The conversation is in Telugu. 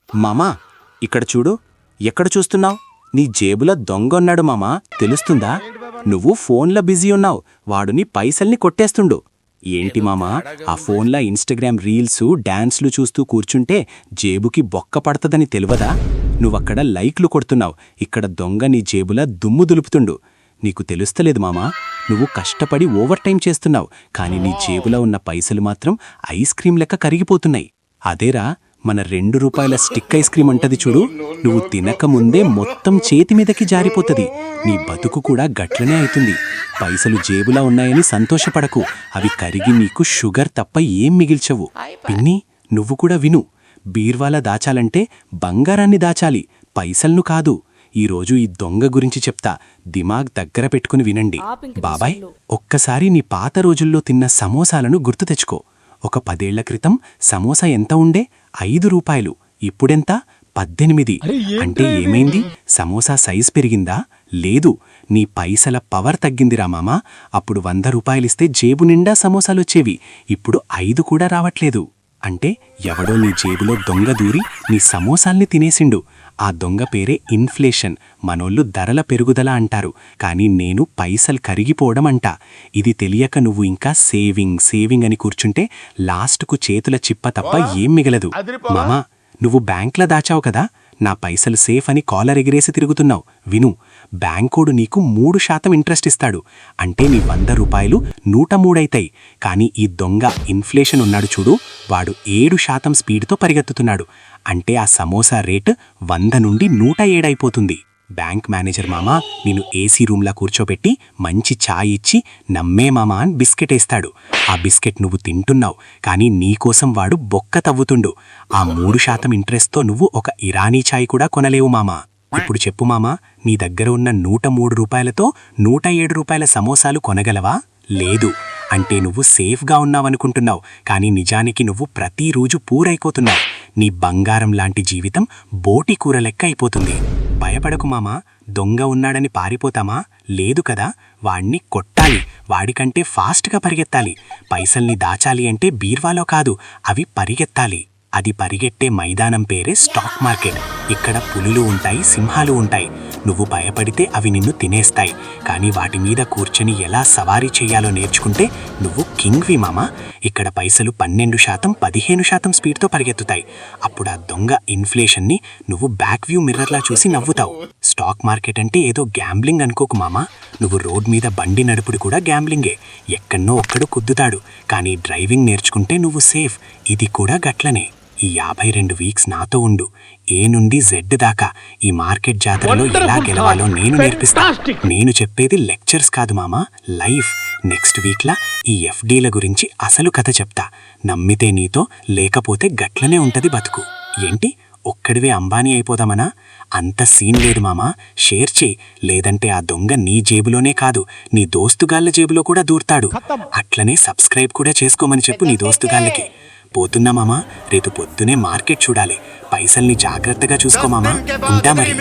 మామా, ఇక్కడ చూడు. ఎక్కడ చూస్తున్నావు? నీ జేబుల దొంగొన్నాడు మామా, తెలుస్తుందా? నువ్వు ఫోన్లో బిజీ ఉన్నావు, వాడు నీ పైసల్ని కొట్టేస్తుండు. ఏంటి మామా, ఆ ఫోన్లో ఇన్స్టాగ్రామ్ రీల్సు డాన్స్లు చూస్తూ కూర్చుంటే జేబుకి బొక్క పడతదని తెలియదా? నువ్వక్కడ లైక్లు కొడుతున్నావు, ఇక్కడ దొంగ నీ జేబుల దుమ్ము దులుపుతుండు. నీకు తెలుస్తలేదు మామా, నువ్వు కష్టపడి ఓవర్ టైం చేస్తున్నావు, కానీ నీ జేబులో ఉన్న పైసలు మాత్రం ఐస్ క్రీం లెక్క కరిగిపోతున్నాయి. అదేరా మన ₹2 స్టిక్ ఐస్ క్రీం అంటది చూడు, నువ్వు తినకముందే మొత్తం చేతిమీదకి జారిపోతది. నీ బతుకు కూడా గట్లనే అవుతుంది. పైసలు జేబులా ఉన్నాయని సంతోషపడకు, అవి కరిగి నీకు షుగర్ తప్ప ఏం మిగిల్చవు. పిన్ని, నువ్వు కూడా విను. బీర్వాల దాచాలంటే బంగారాన్ని దాచాలి, పైసల్ను కాదు. ఈరోజు ఈ దొంగ గురించి చెప్తా, దిమాగ్ దగ్గర పెట్టుకుని వినండి. బాబాయ్, ఒక్కసారి నీ పాత రోజుల్లో తిన్న సమోసాలను గుర్తు తెచ్చుకో. ఒక 10 ఏళ్ల క్రితం సమోసా ఎంత ఉండే? ₹5. ఇప్పుడెంత? 18. అంటే ఏమైంది? సమోసా సైజ్ పెరిగిందా? లేదు, నీ పైసల పవర్ తగ్గిందిరా మామా. అప్పుడు ₹100 జేబు నిండా సమోసాలొచ్చేవి, ఇప్పుడు 5 కూడా రావట్లేదు. అంటే ఎవడో నీ జేబులో దొంగ దూరి నీ సమోసాల్ని తినేసిండు. ఆ దొంగ పేరే ఇన్ఫ్లేషన్. మనోళ్ళు ధరల పెరుగుదల అంటారు, కానీ నేను పైసలు కరిగిపోవడం అంటా. ఇది తెలియక నువ్వు ఇంకా సేవింగ్ అని కూర్చుంటే లాస్ట్కు చేతుల చిప్ప తప్ప ఏం మిగలదు. మామా, నువ్వు బ్యాంక్లో దాచావు కదా, నా పైసలు సేఫ్ అని కాలర్ ఎగిరేసి తిరుగుతున్నావు. విను, బ్యాంకోడు నీకు 3% ఇంట్రెస్ట్ ఇస్తాడు. అంటే నీ ₹100 103 అవుతాయి. కానీ ఈ దొంగ ఇన్ఫ్లేషన్ ఉన్నాడు చూడు, వాడు 7% స్పీడ్తో పరిగెత్తుతున్నాడు. అంటే ఆ సమోసా రేటు 100 నుండి 107 అయిపోతుంది. బ్యాంక్ మేనేజర్ మామా నిన్ను ఏసీ రూమ్లా కూర్చోబెట్టి మంచి ఛాయ్ ఇచ్చి నమ్మే మామా అని బిస్కెట్ వేస్తాడు. ఆ బిస్కెట్ నువ్వు తింటున్నావు, కానీ నీకోసం వాడు బొక్క తవ్వుతుండు. ఆ 3% ఇంట్రెస్ట్తో నువ్వు ఒక ఇరానీ ఛాయ్ కూడా కొనలేవు మామా. ఇప్పుడు చెప్పు మామా, నీ దగ్గర ఉన్న ₹103తో ₹107 సమోసాలు కొనగలవా? లేదు. అంటే నువ్వు సేఫ్గా ఉన్నావనుకుంటున్నావు, కానీ నిజానికి నువ్వు ప్రతిరోజు పూరైపోతున్నావు. నీ బంగారం లాంటి జీవితం బోటి కూర లెక్క అయిపోతుంది. భయపడకు మామా, దొంగ ఉన్నాడని పారిపోతామా? లేదు కదా, వాణ్ణి కొట్టాలి. వాడికంటే ఫాస్ట్గా పరిగెత్తాలి. పైసల్ని దాచాలి అంటే బీర్వాలో కాదు, అవి పరిగెత్తాలి. అది పరిగెట్టే మైదానం పేరే స్టాక్ మార్కెట్. ఇక్కడ పులులు ఉంటాయి, సింహాలు ఉంటాయి. నువ్వు భయపడితే అవి నిన్ను తినేస్తాయి, కానీ వాటి మీద కూర్చొని ఎలా సవారీ చెయ్యాలో నేర్చుకుంటే నువ్వు కింగ్వి మామా. ఇక్కడ పైసలు 12% 15% స్పీడ్తో పరిగెత్తుతాయి. అప్పుడు ఆ దొంగ ఇన్ఫ్లేషన్ని నువ్వు బ్యాక్ వ్యూ మిర్రర్లా చూసి నవ్వుతావు. స్టాక్ మార్కెట్ అంటే ఏదో గ్యాంబ్లింగ్ అనుకోకు మామా. నువ్వు రోడ్ మీద బండి నడుపుడు కూడా గ్యాంబ్లింగే. ఎక్కడనో ఒక్కడు కుద్దుతాడు, కానీ డ్రైవింగ్ నేర్చుకుంటే నువ్వు సేఫ్. ఇది కూడా గట్లనే. ఈ 52 వీక్స్ నాతో ఉండు. ఏ నుండి జెడ్ దాకా ఈ మార్కెట్ జాతరలో ఎలా గెలవాలో నేను నేర్పిస్తా. నేను చెప్పేది లెక్చర్స్ కాదు మామా, లైఫ్. నెక్స్ట్ వీక్లా ఈ ఎఫ్డీల గురించి అసలు కథ చెప్తా. నమ్మితే నీతో, లేకపోతే గట్లనే ఉంటది బతుకు. ఏంటి, ఒక్కడివే అంబానీ అయిపోదామనా? అంత సీన్ లేదు మామా. షేర్ చేయి, లేదంటే ఆ దొంగ నీ జేబులోనే కాదు, నీ దోస్తుగాళ్ళ జేబులో కూడా దూర్తాడు. అట్లనే సబ్స్క్రైబ్ కూడా చేసుకోమని చెప్పు నీ దోస్తుగాళ్ళకి. పోతున్నా మామా, రేపు పొద్దునే మార్కెట్ చూడాలి. పైసల్ని జాగ్రత్తగా చూసుకో మామా. ఉంటా మరి.